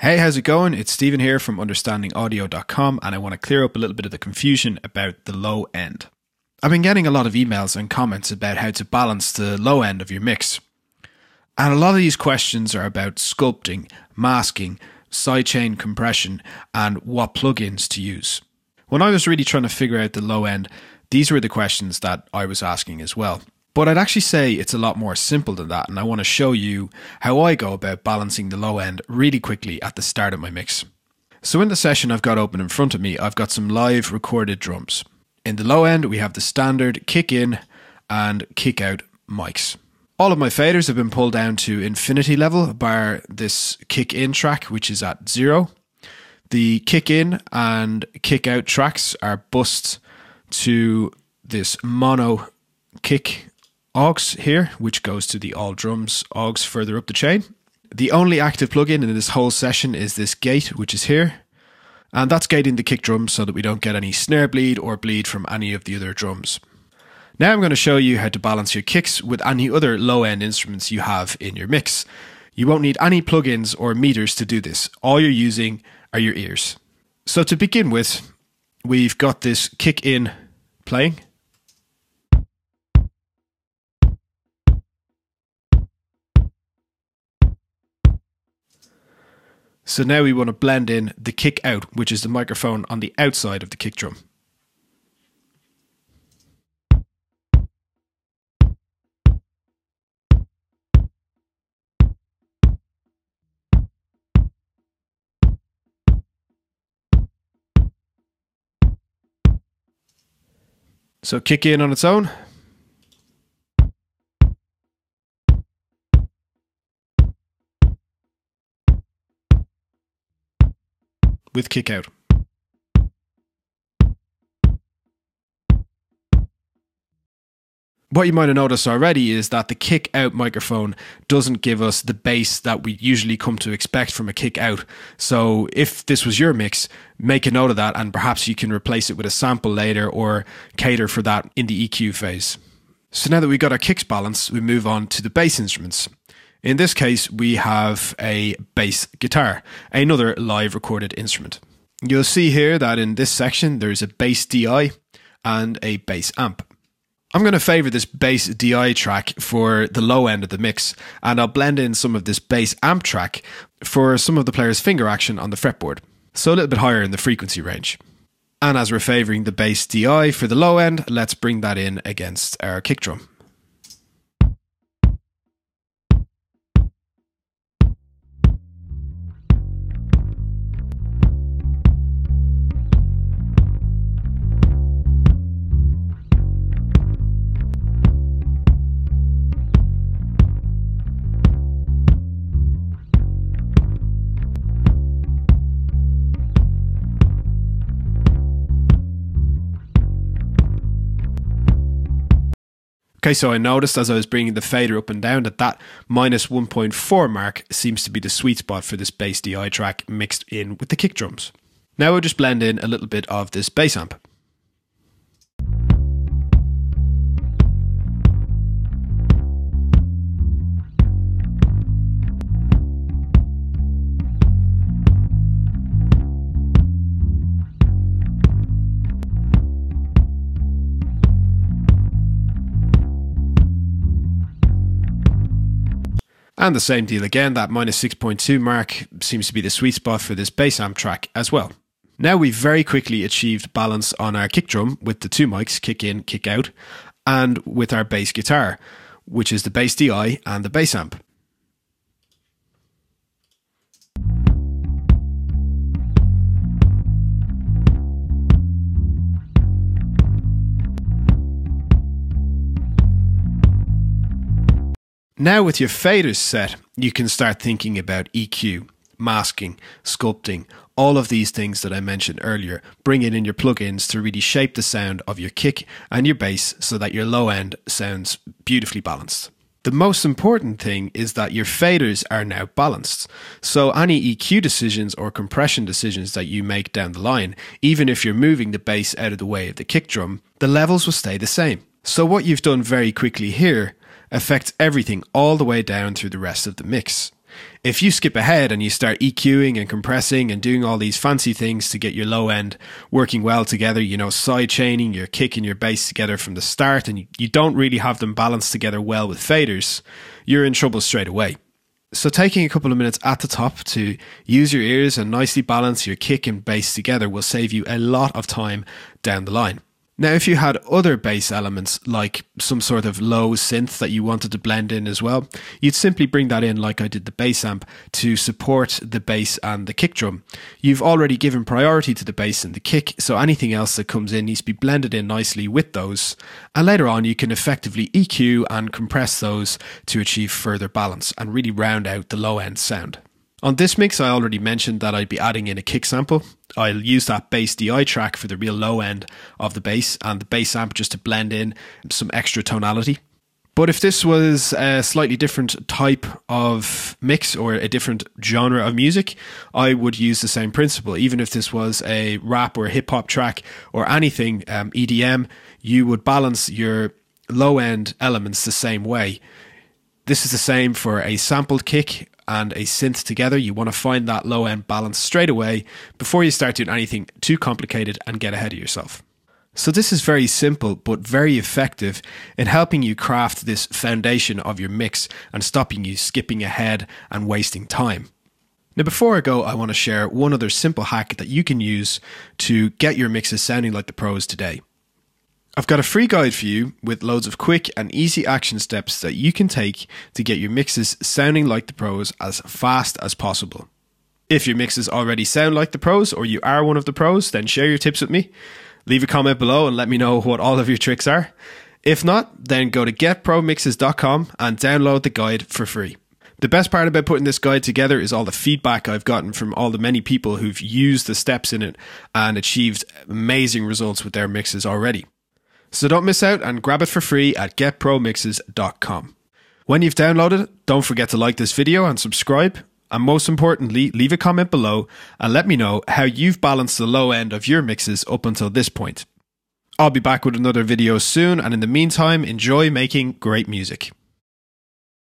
Hey, how's it going? It's Stephen here from understandingaudio.com, and I want to clear up a little bit of the confusion about the low end. I've been getting a lot of emails and comments about how to balance the low end of your mix. And a lot of these questions are about sculpting, masking, sidechain compression, and what plugins to use. When I was really trying to figure out the low end, these were the questions that I was asking as well. But I'd actually say it's a lot more simple than that, and I want to show you how I go about balancing the low end really quickly at the start of my mix. So in the session I've got open in front of me, I've got some live recorded drums. In the low end, we have the standard kick in and kick out mics. All of my faders have been pulled down to infinity level, bar this kick in track, which is at 0. The kick in and kick out tracks are bussed to this mono kick aux here, which goes to the all drums aux further up the chain. The only active plugin in this whole session is this gate, which is here, and that's gating the kick drum so that we don't get any snare bleed or bleed from any of the other drums. Now I'm going to show you how to balance your kicks with any other low end instruments you have in your mix. You won't need any plugins or meters to do this. All you're using are your ears. So to begin with, we've got this kick in playing. So now we want to blend in the kick out, which is the microphone on the outside of the kick drum. So kick in on its own. With kick out. What you might have noticed already is that the kick out microphone doesn't give us the bass that we usually come to expect from a kick out. So if this was your mix, make a note of that, and perhaps you can replace it with a sample later or cater for that in the EQ phase. So now that we've got our kicks balanced, we move on to the bass instruments. In this case, we have a bass guitar, another live recorded instrument. You'll see here that in this section, there's a bass DI and a bass amp. I'm going to favor this bass DI track for the low end of the mix, and I'll blend in some of this bass amp track for some of the player's finger action on the fretboard, so a little bit higher in the frequency range. And as we're favoring the bass DI for the low end, let's bring that in against our kick drum. Okay, so I noticed as I was bringing the fader up and down that minus 1.4 mark seems to be the sweet spot for this bass DI track mixed in with the kick drums. Now we'll just blend in a little bit of this bass amp. And the same deal again, that minus 6.2 mark seems to be the sweet spot for this bass amp track as well. Now we've very quickly achieved balance on our kick drum with the two mics, kick in, kick out, and with our bass guitar, which is the bass DI and the bass amp. Now with your faders set, you can start thinking about EQ, masking, sculpting, all of these things that I mentioned earlier. Bring in your plugins to really shape the sound of your kick and your bass so that your low end sounds beautifully balanced. The most important thing is that your faders are now balanced. So any EQ decisions or compression decisions that you make down the line, even if you're moving the bass out of the way of the kick drum, the levels will stay the same. So what you've done very quickly here affects everything all the way down through the rest of the mix. If you skip ahead and you start EQing and compressing and doing all these fancy things to get your low end working well together, side chaining your kick and your bass together from the start, and you don't really have them balanced together well with faders, you're in trouble straight away. So taking a couple of minutes at the top to use your ears and nicely balance your kick and bass together will save you a lot of time down the line. Now, if you had other bass elements like some sort of low synth that you wanted to blend in as well, you'd simply bring that in like I did the bass amp to support the bass and the kick drum. You've already given priority to the bass and the kick, so anything else that comes in needs to be blended in nicely with those. And later on, you can effectively EQ and compress those to achieve further balance and really round out the low end sound. On this mix, I already mentioned that I'd be adding in a kick sample. I'll use that bass DI track for the real low end of the bass and the bass amp just to blend in some extra tonality. But if this was a slightly different type of mix or a different genre of music, I would use the same principle. Even if this was a rap or hip hop track or anything EDM, you would balance your low end elements the same way. This is the same for a sampled kick and a synth together. You want to find that low end balance straight away before you start doing anything too complicated and get ahead of yourself. So this is very simple but very effective in helping you craft this foundation of your mix and stopping you skipping ahead and wasting time. Now before I go, I want to share one other simple hack that you can use to get your mixes sounding like the pros today. I've got a free guide for you with loads of quick and easy action steps that you can take to get your mixes sounding like the pros as fast as possible. If your mixes already sound like the pros or you are one of the pros, then share your tips with me. Leave a comment below and let me know what all of your tricks are. If not, then go to getpromixes.com and download the guide for free. The best part about putting this guide together is all the feedback I've gotten from all the many people who've used the steps in it and achieved amazing results with their mixes already. So don't miss out and grab it for free at getpromixes.com. When you've downloaded it, don't forget to like this video and subscribe. And most importantly, leave a comment below and let me know how you've balanced the low end of your mixes up until this point. I'll be back with another video soon, and in the meantime, enjoy making great music.